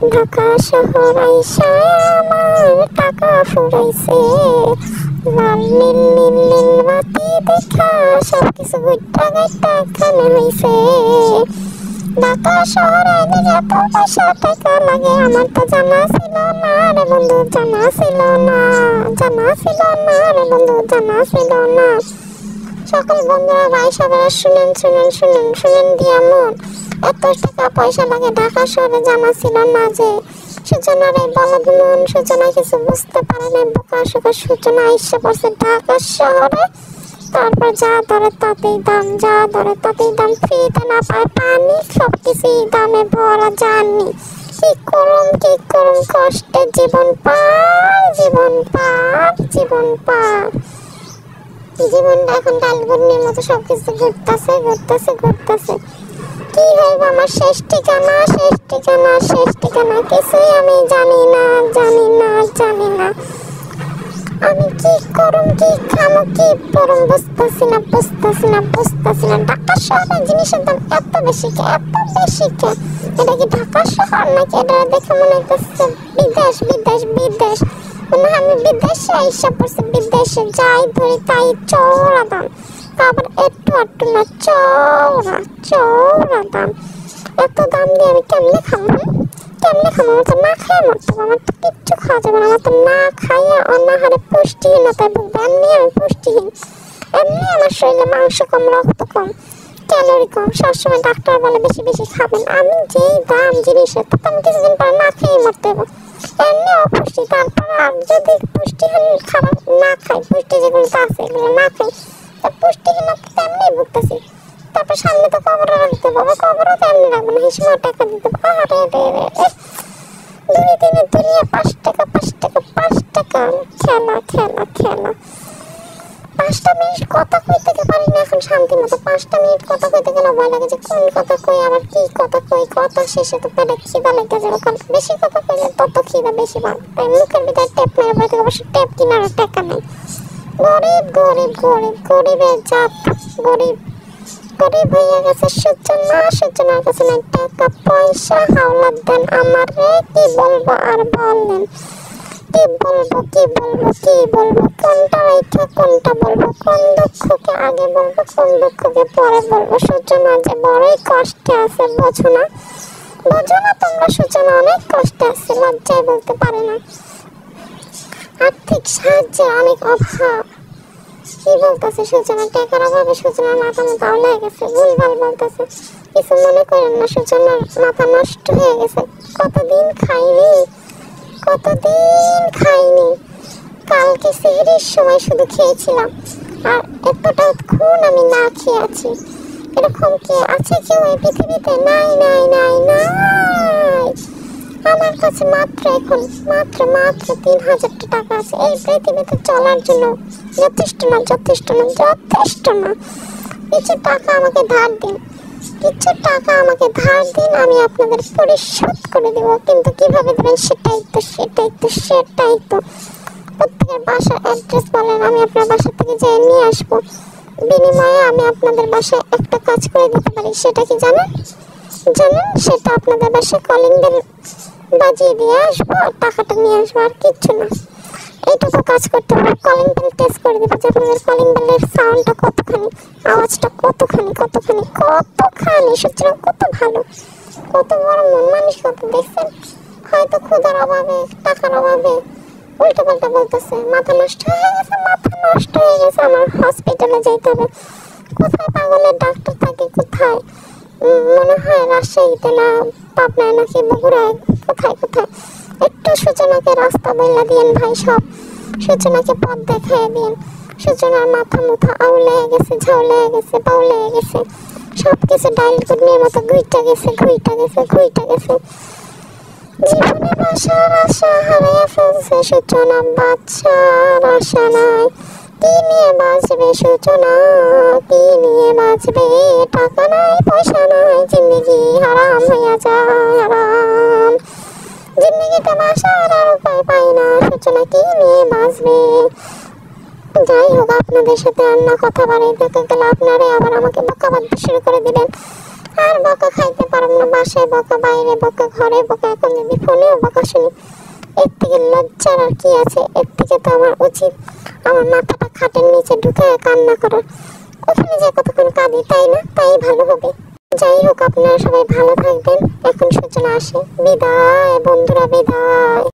ঢাকা শহর আইসা আমার টাকা ফুরাইছে, লাল নীল নীল নীল বাতি দেখা সবকিছু গুইটা গাইটা খানে হইছে। ঢাকা শহরে দিলে এত পয়সা টাকা লাগে আমার তো জানা ছিল না রে বন্ধু, জানা ছিল না, জানা ছিল না রে বন্ধু, জানা ছিল না। সকল বন্ধুরা ভাই সবাই শুনেন শুনেন শুনেন শুনেন দিয়া মন, এত টাকা পয়সা লাগে ঢাকা শহরে জানা ছিল না যে। সূচনার এই বলদ মন, সূচনা কিছু বুঝতে পারে না, বোকা শোকা সূচনা আইসা পড়ছে ঢাকা শহরে। তারপর যা ধরে তাতেই দাম, যা ধরে তাতেই দাম, ফ্রিতে না পায় পানি, সব কিছুই দামে ভরা জানি। কি করুম কষ্টে জীবন পার, জীবন পার, জীবন পার। জীবনটা এখন ডালগুড়ির মতো সবকিছু ঘুরতেছে ঘুরতেছে ঘুরতেছে। কি হইব আমার শেষ ঠিকানা, শেষ ঠিকানা, শেষ ঠিকানা কিছুই আমি জানি না, জানি না, জানি না। আমি কি করুম, কি খামো, কি পরম বুঝতেছি না, বুঝতেছি না, বুঝতেছি না। ঢাকা শহরের জিনিসের দাম এত বেশি কে, এত বেশি কে? এটা কি ঢাকা শহর নাকি? এটা দেখে মনে হচ্ছে বিদেশ, বিদেশ, বিদেশ। মনে হয় আমি বিদেশে আইসা পড়ছি, বিদেশে যাই ধরি তাই চওড়া দাম, আবার একটু একটু না, চওড়া চওড়া দাম। এত দাম দিয়ে আমি কেমনে খাবো, কেমনে খাবো? আমার তো না খাইয়া মরতে হবে, আমার তো কিচ্ছু খাওয়া যাবে না, আমার তো না খাইয়া অনাহারে পুষ্টিহীনতায় ভুগবো। এমনি আমি পুষ্টিহীন, এমনি আমার শরীরে মাংস কম, রক্ত কম, ক্যালোরি কম। সবসময় ডাক্তার বলে বেশি বেশি খাবেন। আমি যেই দাম জিনিসের, তো আমি কিছুদিন পরে না খেয়ে মরতে হবে, এমনি অপুষ্টি। তারপর আর যদি পুষ্টিহীন খাবার না খাই, পুষ্টি যেগুলো আছে এগুলো না খাই, তো পুষ্টিহীনতা এমনি ভুগতেছি। তারপর সামনে তো কবরে রাখতে পাবো, কবরও তো এমনি রাখবো না, হিসেবে টাকা দিতে পারো। দুই দিনের দুনিয়া 5 টাকা 5 টাকা 5 টাকা, খেলা খেলা খেলা। 5টা মিনিট কথা কইতে পারি না এখন শান্তি মতো। 5টা মিনিট কথা কইতে গেলে ভয় লাগে যে কোন কথা কই, আবার কি কথা কই। কথা শেষে তো পেটে খিদা লেগে যাবে, কারণ বেশি কথা কইলে তত খিদা বেশি পাবে। তাই মুখের ভিতরে ট্যাপ মেরে পড়ে থেকে, অবশ্য ট্যাপ কিনারও টাকা নেই। গরিব গরিব গরিব, গরিবের জাত, গরিব গরিব হয়ে গেছে সূচনা, সূচনার কাছে নাই টাকা পয়সা। হাওলাত দেন আমার রে, কি বলবো আর বলেন, কি বলবো কি বলবো কি বলবো, কোনটা রেখে কোনটা বলবো, কোন দুঃখকে আগে বলবো, কোন দুঃখকে পরে বলবো। সূচনা যে বড়ই কষ্টে আছে, বোঝো না, বোঝো না তোমরা? সূচনা অনেক কষ্টে আছে, লজ্জায় বলতে পারে না। আর্থিক সাহায্যের অনেক অভাব। কি বলতেছে সূচনা? টাকার অভাবে সূচনার মাথা মতো আউলে গেছে, ভুলভাল বলতেছে। কিছু মনে করেন না, সূচনার মাথা নষ্ট হয়ে গেছে। কতদিন খাইনি, কতদিন খাইনি। কালকে সেহরির সময় শুধু খেয়েছিলাম, আর এতটা খুন আমি না খেয়ে আছি। এরকম কি আছে কেউ এই পৃথিবীতে? নাই নাই নাই নাই। আমার কাছে মাত্র এখন মাত্র 3000 টাকা আছে। এই পৃথিবীতে চলার জন্য যথেষ্ট না, যথেষ্ট না, যথেষ্ট না। কিছু টাকা আমাকে ধার দিন, কিছু টাকা আমাকে ধার দিন, আমি আপনাদের পরিশোধ করে দেব। কিন্তু কিভাবে দেবেন সেটাই তো, সেটাই তো, সেটাই তো। প্রত্যেকের বাসার অ্যাড্রেস বলেন, আমি আপনার বাসা থেকে যেয়ে নিয়ে আসবো। বিনিময়ে আমি আপনাদের বাসায় একটা কাজ করে দিতে পারি। সেটা কি জানেন? জানেন? সেটা আপনাদের বাসায় কলিং বেল বাজিয়ে দিয়ে আসবো আর টাকাটা নিয়ে আসবো, আর কিচ্ছু না। এইটুকু কাজ করতে হবে। কলিং বেল টেস্ট করে দেবো যে আপনাদের কলিং বেলের সাউন্ডটা কতখানি, আওয়াজটা কতখানি কতখানি কতখানি। সূচনা কত ভালো, কত বড় মন মানসিকতা দেখছেন? হয়তো ক্ষুধার অভাবে, টাকার অভাবে উল্টো পাল্টা বলতেছে। মাথা নষ্ট হয়ে গেছে, মাথা নষ্ট হয়ে গেছে। আমার হসপিটালে যেতে হবে। কোথায় পাগলের ডাক্তার থাকে, কোথায়? মনে হয় রাজশাহীতে না পাবনায় নাকি বগুড়ায়, কোথায় কোথায়। একটু সূচনাকে রাস্তা বইলা দিয়েন ভাই, সব সূচনাকে পথ দেখায় দিন। সূচনার মাথা মুথা আউলে গেছে, ঝাউলে গেছে, বাউলে গেছে, সব কিছু ডাইল গুড়নির মতো ঘুইটা গেছে, ঘুইটা গেছে, ঘুইটা গেছে। জীবনে বাসার আশা হারিয়ে ফেলছে সূচনা, বাচ্চার আশা নাই। কি নিয়ে বাঁচবে সূচনা, কি নিয়ে বাঁচবে? টাকা নাই, পয়সা নাই, জিন্দগি হারাম হইয়া যায়, হারাম। জিন্দগিতে বাঁচার আর উপায় পাই না, সূচনা কি নিয়ে বাঁচবে? যাই হোক, আপনাদের সাথে আর না কথা বাড়াইতে গেলে আপনারাই আবার আমাকে বকা বাঁধতে শুরু করে দিবেন। আর বকা খাইতে পারব না, বাসায় বকা, বাইরে বকা, ঘরে বকা, এখন যদি ফোনেও বকা শুনি, এর থেকে লজ্জার আর কি আছে? এর থেকে তো আমার উচিত আমার মাথাটা খাটের নিচে ঢুকে কান্না করার, ওখানে যে কতক্ষণ কাঁদি, তাই না? তাই ভালো হবে। যাই হোক, আপনারা সবাই ভালো থাকবেন। এখন সূচনা আসে, বিদায় বন্ধুরা, বিদায়।